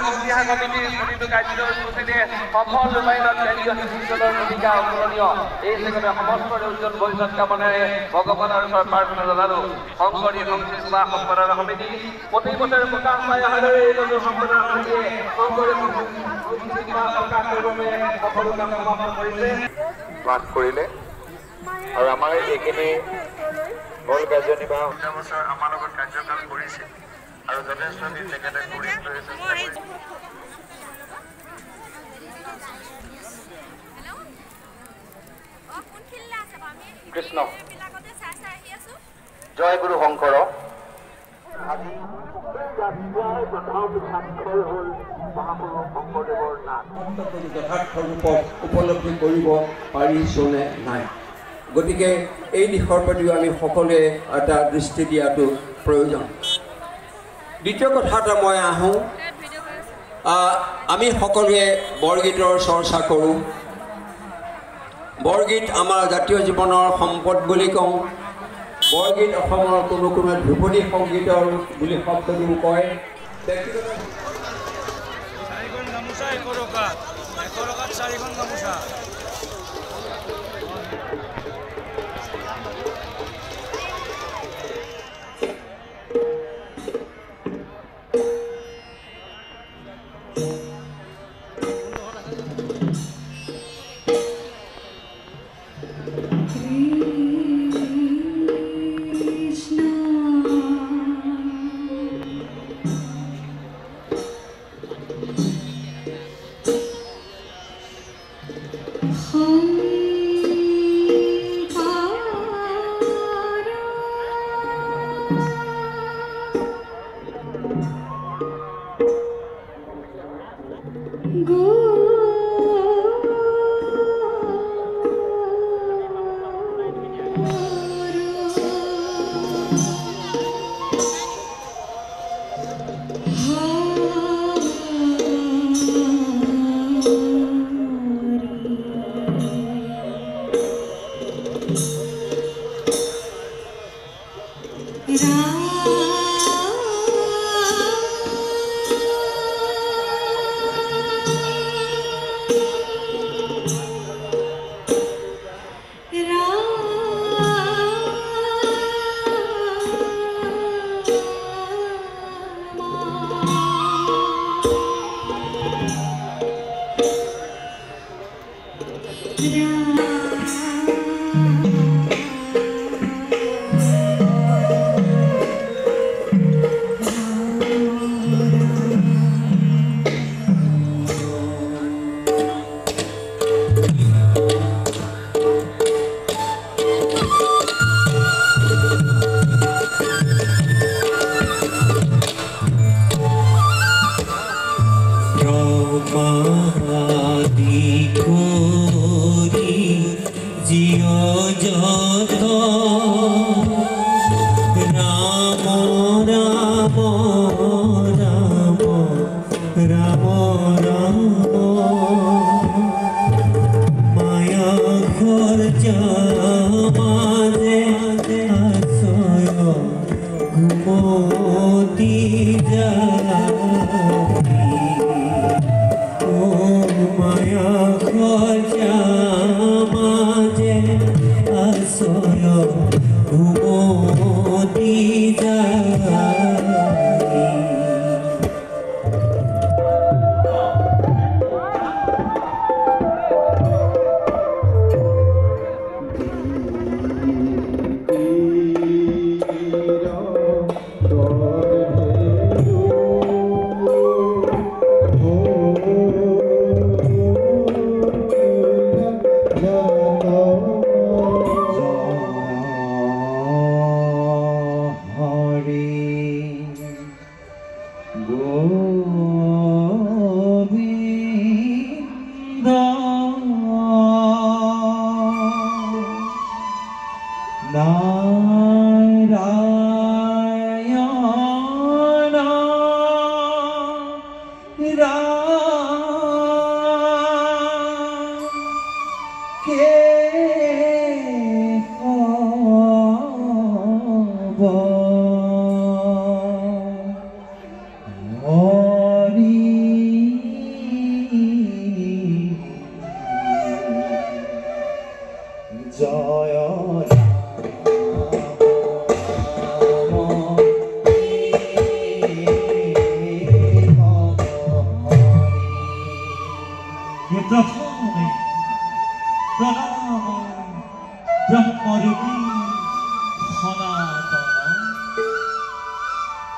সংবিধান কমিটিৰ প্ৰতিটো কাৰ্যসূচীতে সফল ৰূপায়ণত কেন্দ্ৰীয় শিশুসকলৰ ভূমিকা অতুলনীয়। এই হিচাপে সমস্তৰে উজ্জ্বল ভৱিষ্যত কামনাৰে ভগৱানৰ ওচৰত প্ৰাৰ্থনা জনালো। শংকৰী সংশ্লিষ্ট সম্পাদনা সমিতি প্ৰতি বছৰে প্ৰকাশ পাই অহাদৰে এই নতুন সম্পাদনা সমিতিয়ে শংকৰী সংশ্লিষ্ট প্ৰকাশ কৰিবৰ বাবে সকলো কাম সমাপ্ত কৰিছে লাভ কৰিলে আৰু আমাৰ এইখিনি মূল কাৰ্যনিৰ্বাহ বছৰ আমাৰ লগত কাৰ্যকাল কৰিছে আৰু যথেষ্ট দিন তেখেতে কৰি কৃষ্ণ জয় গুৰু শংকৰ আজি প্ৰথম স্বাক্ষৰ হ'ল মহাপুৰুষ শংকৰদেৱৰ নাম যথাৰ্থ ৰূপক উপলব্ধি কৰিব পাৰিছোনে নাই। গতিকে এই দিশৰ প্ৰতিও আমি সকলোৱে এটা দৃষ্টি দিয়াটো প্ৰয়োজন। দ্বিতীয় কথা এটা মই আহোঁ, আমি সকলোৱে বৰগীতৰ চৰ্চা কৰোঁ। বৰগীত আমাৰ জাতীয় জীৱনৰ সম্পদ বুলি কওঁ। বৰগীত অসমৰ কোনো ধ্ৰুপদী সংগীতৰ বুলি শব্দটো কয়।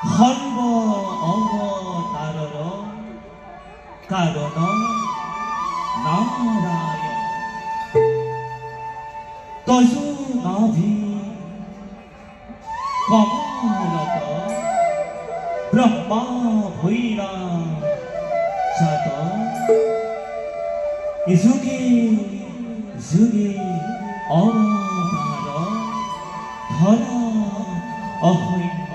সর্ব অবতারর কারণ নারায়ণ তজু নাভি কমলত ব্রহ্মা ভৈরা সাত যুগে যুগে অবতার ধরা অহৈন্য